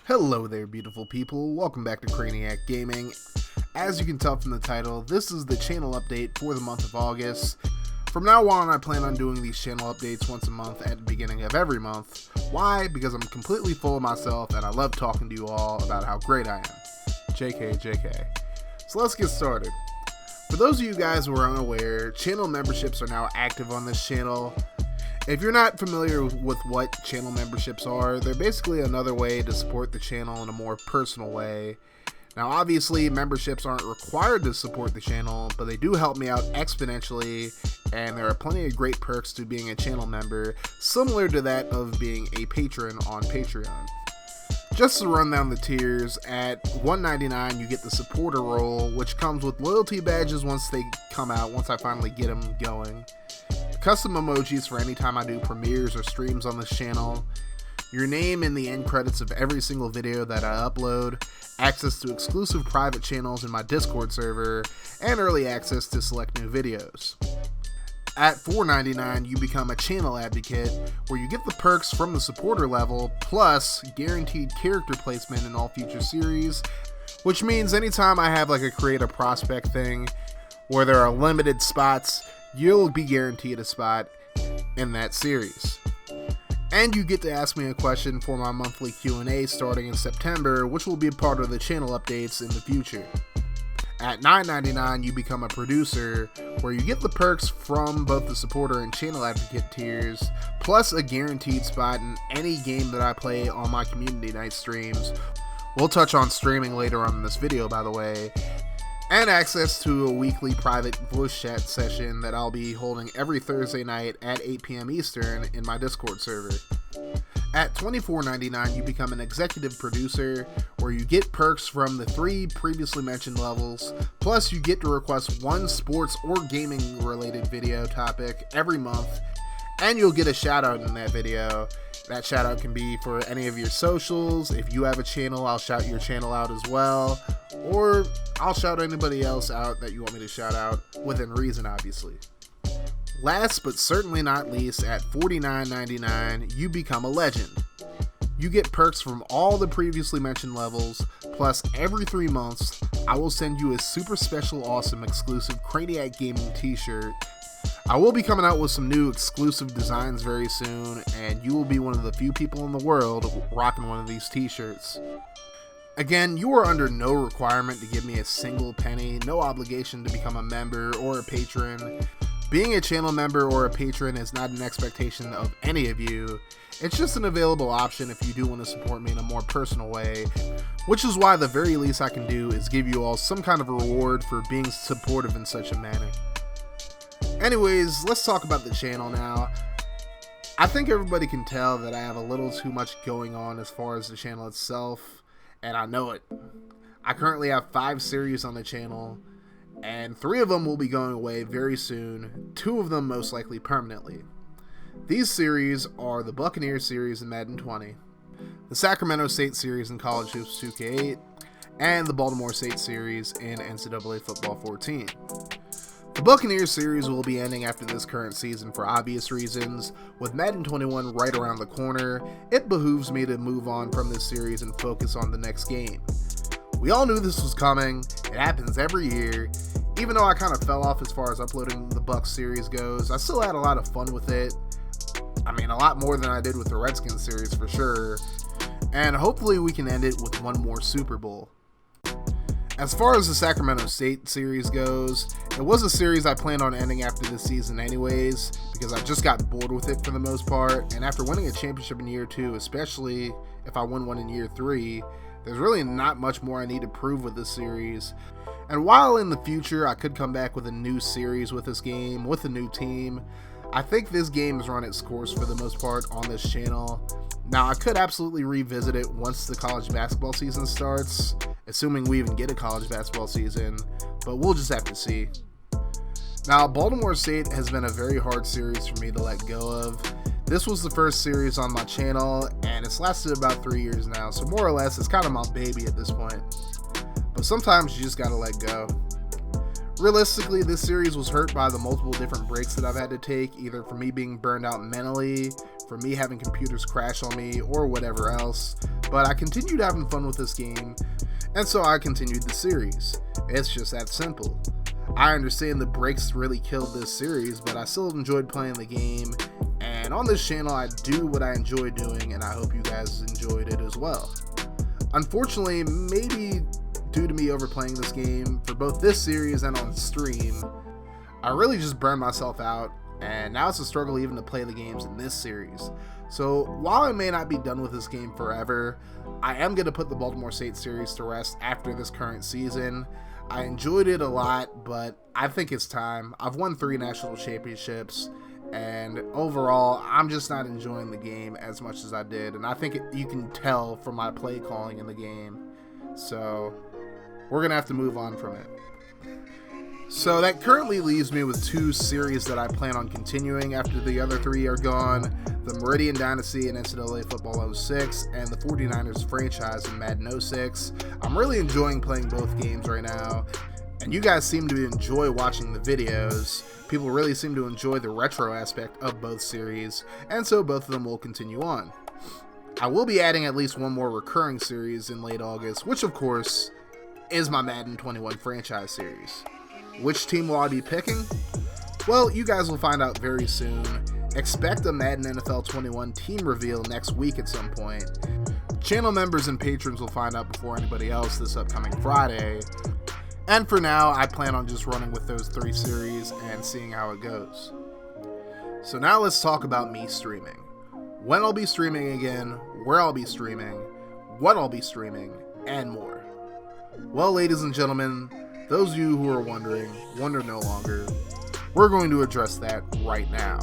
Hello there, beautiful people. Welcome back to Crayniaq Gaming. As you can tell from the title, this is the channel update for the month of August. From now on, I plan on doing these channel updates once a month at the beginning of every month. Why? Because I'm completely full of myself and I love talking to you all about how great I am. JK. So let's get started. For those of you guys who are unaware, channel memberships are now active on this channel. If you're not familiar with what channel memberships are, they're basically another way to support the channel in a more personal way. Now obviously memberships aren't required to support the channel, but they do help me out exponentially, and there are plenty of great perks to being a channel member, similar to that of being a patron on Patreon. Just to run down the tiers, at $1.99 you get the supporter role, which comes with loyalty badges once they come out, once I finally get them going. Custom emojis for any time I do premieres or streams on this channel, your name in the end credits of every single video that I upload, access to exclusive private channels in my Discord server, and early access to select new videos. At $4.99 you become a channel advocate, where you get the perks from the supporter level, plus guaranteed character placement in all future series, which means anytime I have like a create a prospect thing, where there are limited spots, you'll be guaranteed a spot in that series. And you get to ask me a question for my monthly Q&A starting in September, which will be a part of the channel updates in the future. At $9.99 you become a producer, where you get the perks from both the supporter and channel advocate tiers, plus a guaranteed spot in any game that I play on my community night streams. We'll touch on streaming later on in this video, by the way. And access to a weekly private voice chat session that I'll be holding every Thursday night at 8 p.m. Eastern in my Discord server. At $24.99 you become an executive producer, where you get perks from the 3 previously mentioned levels, plus you get to request one sports or gaming related video topic every month, and you'll get a shout out in that video. That shout out can be for any of your socials. If you have a channel, I'll shout your channel out as well, or I'll shout anybody else out that you want me to shout out, within reason obviously. Last but certainly not least, at $49.99 you become a legend. You get perks from all the previously mentioned levels, plus every 3 months I will send you a super special awesome exclusive Crayniaq Gaming t-shirt. I will be coming out with some new exclusive designs very soon, and you will be one of the few people in the world rocking one of these t-shirts. Again, you are under no requirement to give me a single penny, no obligation to become a member or a patron. Being a channel member or a patron is not an expectation of any of you. It's just an available option if you do want to support me in a more personal way, which is why the very least I can do is give you all some kind of a reward for being supportive in such a manner. Anyways, let's talk about the channel now. I think everybody can tell that I have a little too much going on as far as the channel itself, and I know it. I currently have 5 series on the channel, and 3 of them will be going away very soon, 2 of them most likely permanently. These series are the Buccaneer series in Madden 20, the Sacramento State series in College Hoops 2K8, and the Baltimore State series in NCAA Football 14. The Buccaneers series will be ending after this current season for obvious reasons. With Madden 21 right around the corner, it behooves me to move on from this series and focus on the next game. We all knew this was coming, it happens every year. Even though I kind of fell off as far as uploading the Bucs series goes, I still had a lot of fun with it. I mean, a lot more than I did with the Redskins series for sure. And hopefully we can end it with one more Super Bowl. As far as the Sacramento State series goes, it was a series I planned on ending after this season anyways, because I just got bored with it for the most part, and after winning a championship in year 2, especially if I win one in year 3, there's really not much more I need to prove with this series. And while in the future I could come back with a new series with this game, with a new team, I think this game has run its course for the most part on this channel. Now I could absolutely revisit it once the college basketball season starts, assuming we even get a college basketball season, but we'll just have to see. Now, Baltimore State has been a very hard series for me to let go of. This was the first series on my channel, and it's lasted about 3 years now, so more or less it's kind of my baby at this point. But sometimes you just gotta let go. Realistically, this series was hurt by the multiple different breaks that I've had to take, either for me being burned out mentally, for me having computers crash on me, or whatever else. But I continued having fun with this game, and so I continued the series. It's just that simple. I understand the breaks really killed this series, but I still enjoyed playing the game, and on this channel I do what I enjoy doing, and I hope you guys enjoyed it as well. Unfortunately, maybe due to me overplaying this game for both this series and on stream, I really just burned myself out, and now it's a struggle even to play the games in this series. So while I may not be done with this game forever, I am going to put the Baltimore State series to rest after this current season. I enjoyed it a lot, but I think it's time. I've won 3 national championships, and overall, I'm just not enjoying the game as much as I did, and I think you can tell from my play calling in the game. So we're going to have to move on from it. So that currently leaves me with 2 series that I plan on continuing after the other 3 are gone: the Meridian Dynasty in NCAA Football 06 and the 49ers franchise in Madden 06. I'm really enjoying playing both games right now, and you guys seem to enjoy watching the videos. People really seem to enjoy the retro aspect of both series, and so both of them will continue on. I will be adding at least one more recurring series in late August, which of course is my Madden 21 franchise series. Which team will I be picking? Well, you guys will find out very soon. Expect a Madden NFL 21 team reveal next week at some point. Channel members and patrons will find out before anybody else this upcoming Friday. And for now, I plan on just running with those 3 series and seeing how it goes. So now let's talk about me streaming. When I'll be streaming again, where I'll be streaming, what I'll be streaming, and more. Well, ladies and gentlemen, those of you who are wondering, wonder no longer. We're going to address that right now.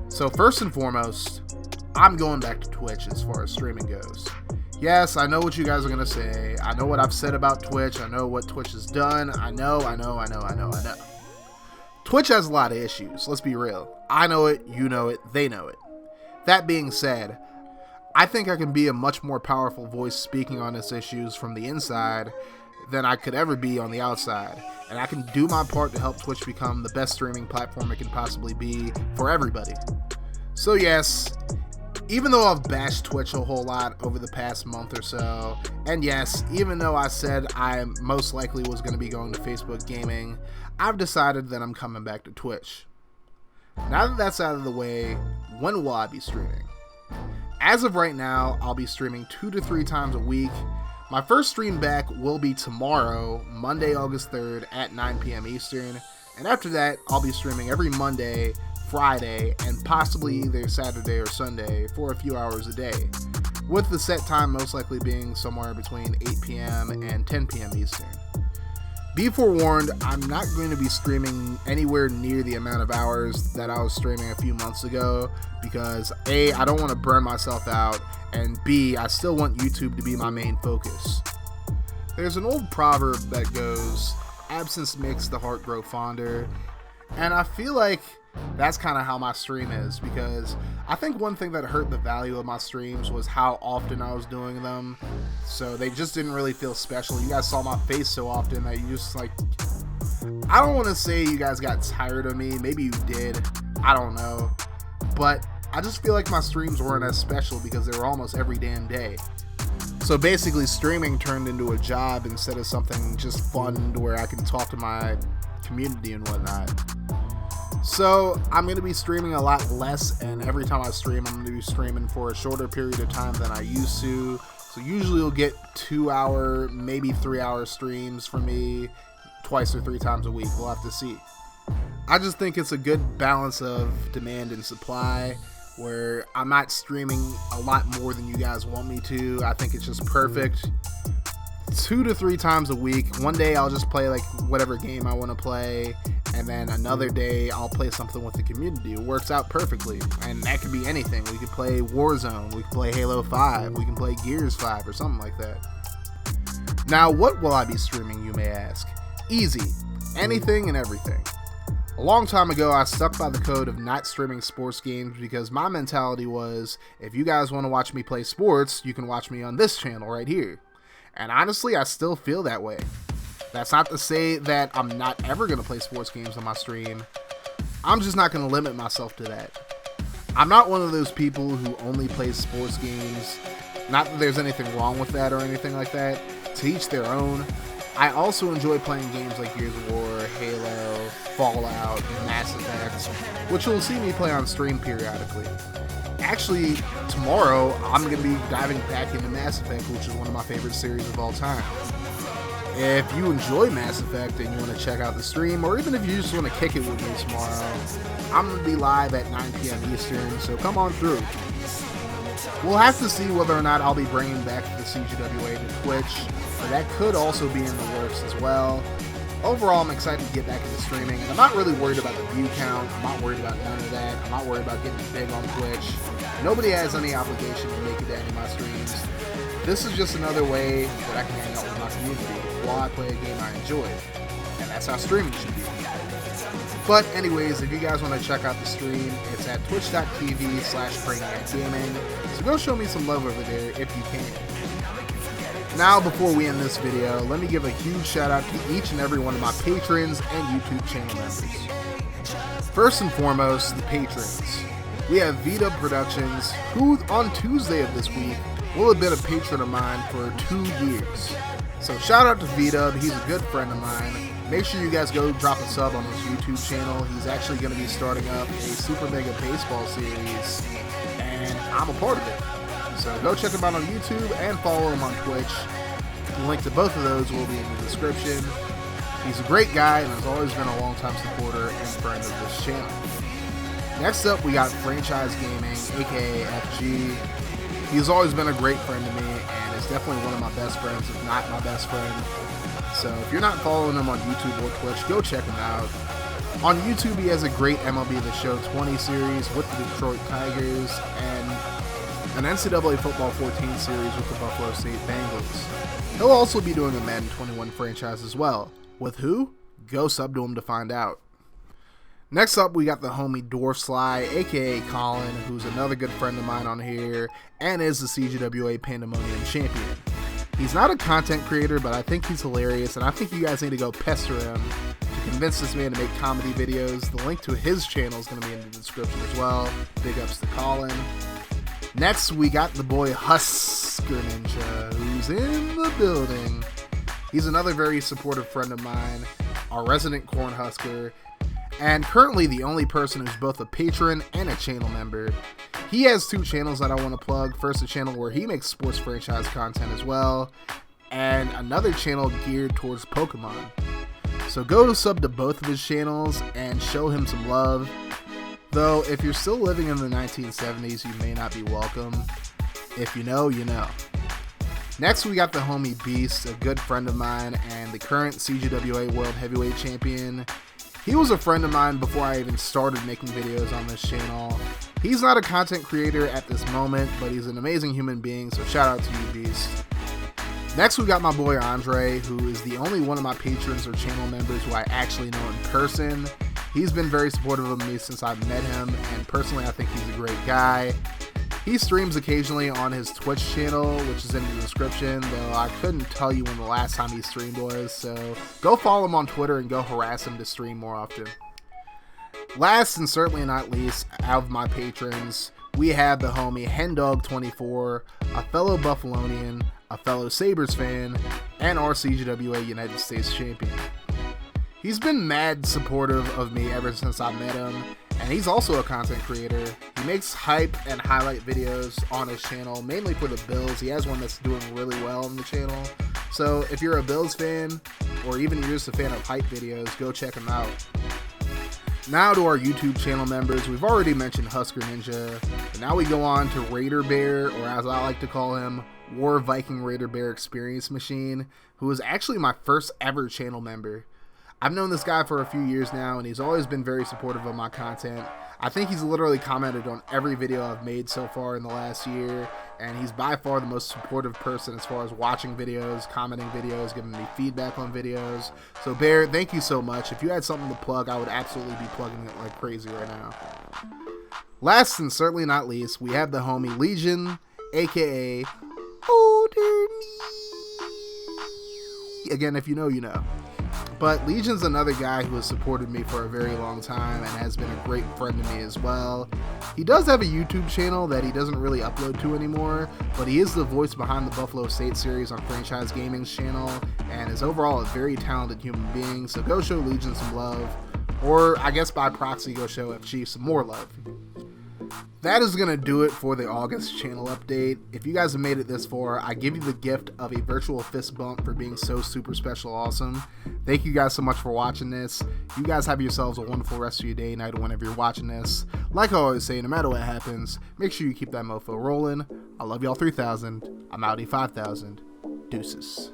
So first and foremost, I'm going back to Twitch as far as streaming goes. Yes, I know what you guys are going to say. I know what I've said about Twitch. I know what Twitch has done. I know. Twitch has a lot of issues, let's be real. I know it, you know it, they know it. That being said, I think I can be a much more powerful voice speaking on its issues from the inside than I could ever be on the outside, and I can do my part to help Twitch become the best streaming platform it can possibly be for everybody. So yes, even though I've bashed Twitch a whole lot over the past month or so, and yes, even though I said I most likely was going to be going to Facebook Gaming, I've decided that I'm coming back to Twitch. Now that that's out of the way, when will I be streaming? As of right now, I'll be streaming 2 to 3 times a week. My first stream back will be tomorrow, Monday, August 3rd at 9 p.m. Eastern, and after that, I'll be streaming every Monday, Friday, and possibly either Saturday or Sunday for a few hours a day, with the set time most likely being somewhere between 8 p.m. and 10 p.m. Eastern. Be forewarned, I'm not going to be streaming anywhere near the amount of hours that I was streaming a few months ago, because A, I don't want to burn myself out, and B, I still want YouTube to be my main focus. There's an old proverb that goes, absence makes the heart grow fonder, and I feel like that's kind of how my stream is, because I think one thing that hurt the value of my streams was how often I was doing them, so they just didn't really feel special. You guys saw my face so often that you just like, I don't want to say you guys got tired of me, maybe you did, I don't know, but I just feel like my streams weren't as special because they were almost every damn day. So basically streaming turned into a job instead of something just fun to where I can talk to my community and whatnot. So I'm going to be streaming a lot less, and every time I stream, I'm going to be streaming for a shorter period of time than I used to. So usually you'll get 2-hour, maybe 3-hour streams from me twice or 3 times a week. We'll have to see. I just think it's a good balance of demand and supply, where I'm not streaming a lot more than you guys want me to. I think it's just perfect. 2 to 3 times a week. One day I'll just play like whatever game I want to play, and then another day I'll play something with the community. It works out perfectly, and that could be anything. We could play Warzone, we could play Halo 5, we can play Gears 5 or something like that. Now, what will I be streaming, you may ask? Easy. Anything and everything. A long time ago, I stuck by the code of not streaming sports games because my mentality was, if you guys want to watch me play sports, you can watch me on this channel right here. And honestly, I still feel that way. That's not to say that I'm not ever going to play sports games on my stream. I'm just not going to limit myself to that. I'm not one of those people who only plays sports games. Not that there's anything wrong with that or anything like that. To each their own. I also enjoy playing games like Gears of War, Halo, Fallout, Mass Effect, which you'll see me play on stream periodically. Actually, tomorrow I'm going to be diving back into Mass Effect, which is one of my favorite series of all time. If you enjoy Mass Effect and you want to check out the stream, or even if you just want to kick it with me tomorrow, I'm going to be live at 9 p.m. Eastern, so come on through. We'll have to see whether or not I'll be bringing back the CGWA to Twitch, but that could also be in the works as well. Overall, I'm excited to get back into streaming, and I'm not really worried about the view count. I'm not worried about none of that. I'm not worried about getting big on Twitch. Nobody has any obligation to make it to any of my streams. This is just another way that I can hang out with my community while I play a game I enjoy. And that's how streaming should be. But anyways, if you guys want to check out the stream, it's at twitch.tv/Crayniaq Gaming. So go show me some love over there if you can. Now, before we end this video, let me give a huge shout out to each and every one of my patrons and YouTube channel members. First and foremost, the patrons. We have VDub Productions, who on Tuesday of this week will have been a patron of mine for 2 years. So shout out to VDub, he's a good friend of mine. Make sure you guys go drop a sub on his YouTube channel. He's actually going to be starting up a Super Mega Baseball series, and I'm a part of it. So go check him out on YouTube and follow him on Twitch. The link to both of those will be in the description. He's a great guy and has always been a long-time supporter and friend of this channel. Next up, we got Franchise Gaming, aka FG. He's always been a great friend to me and is definitely one of my best friends, if not my best friend. So if you're not following him on YouTube or Twitch, go check him out. On YouTube, he has a great MLB The Show 20 series with the Detroit Tigers and an NCAA Football 14 series with the Buffalo State Bengals. He'll also be doing a Madden 21 franchise as well. With who? Go sub to him to find out. Next up, we got the homie DwarfSly, aka Colin, who's another good friend of mine on here, and is the CGWA Pandemonium champion. He's not a content creator, but I think he's hilarious, and I think you guys need to go pester him to convince this man to make comedy videos. The link to his channel is going to be in the description as well. Big ups to Colin. Next, we got the boy Husker Ninja, who's in the building. He's another very supportive friend of mine, our resident Cornhusker, and currently the only person who's both a patron and a channel member. He has 2 channels that I want to plug. First, a channel where he makes sports franchise content as well, and another channel geared towards Pokemon. So go sub to both of his channels and show him some love. Though, if you're still living in the 1970s, you may not be welcome. If you know, you know. Next, we got the homie Beast, a good friend of mine and the current CGWA World Heavyweight Champion. He was a friend of mine before I even started making videos on this channel. He's not a content creator at this moment, but he's an amazing human being, so shout out to you, Beast. Next, we got my boy Andre, who is the only one of my patrons or channel members who I actually know in person. He's been very supportive of me since I've met him, and personally I think he's a great guy. He streams occasionally on his Twitch channel, which is in the description, though I couldn't tell you when the last time he streamed was, so go follow him on Twitter and go harass him to stream more often. Last and certainly not least, out of my patrons, we have the homie HenDog24, a fellow Buffalonian, a fellow Sabres fan, and our CGWA United States champion. He's been mad supportive of me ever since I met him, and he's also a content creator. He makes hype and highlight videos on his channel, mainly for the Bills. He has one that's doing really well on the channel. So if you're a Bills fan, or even you're just a fan of hype videos, go check him out. Now to our YouTube channel members. We've already mentioned Husker Ninja, but now we go on to Raider Bear, or as I like to call him, War Viking Raider Bear Experience Machine, who is actually my first ever channel member. I've known this guy for a few years now, and he's always been very supportive of my content. I think he's literally commented on every video I've made so far in the last year, and he's by far the most supportive person as far as watching videos, commenting videos, giving me feedback on videos. So Bear, thank you so much. If you had something to plug, I would absolutely be plugging it like crazy right now. Last and certainly not least, we have the homie Legion, aka Older Me. Again, if you know, you know. But Legion's another guy who has supported me for a very long time and has been a great friend to me as well. He does have a YouTube channel that he doesn't really upload to anymore, but he is the voice behind the Buffalo State series on Franchise Gaming's channel, and is overall a very talented human being, so go show Legion some love, or I guess by proxy go show FG some more love. That is going to do it for the August channel update. If you guys have made it this far, I give you the gift of a virtual fist bump for being so super special awesome. Thank you guys so much for watching this. You guys have yourselves a wonderful rest of your day, night, or whenever you're watching this. Like I always say, no matter what happens, make sure you keep that mofo rolling. I love y'all 3000. I'm out 5000. Deuces.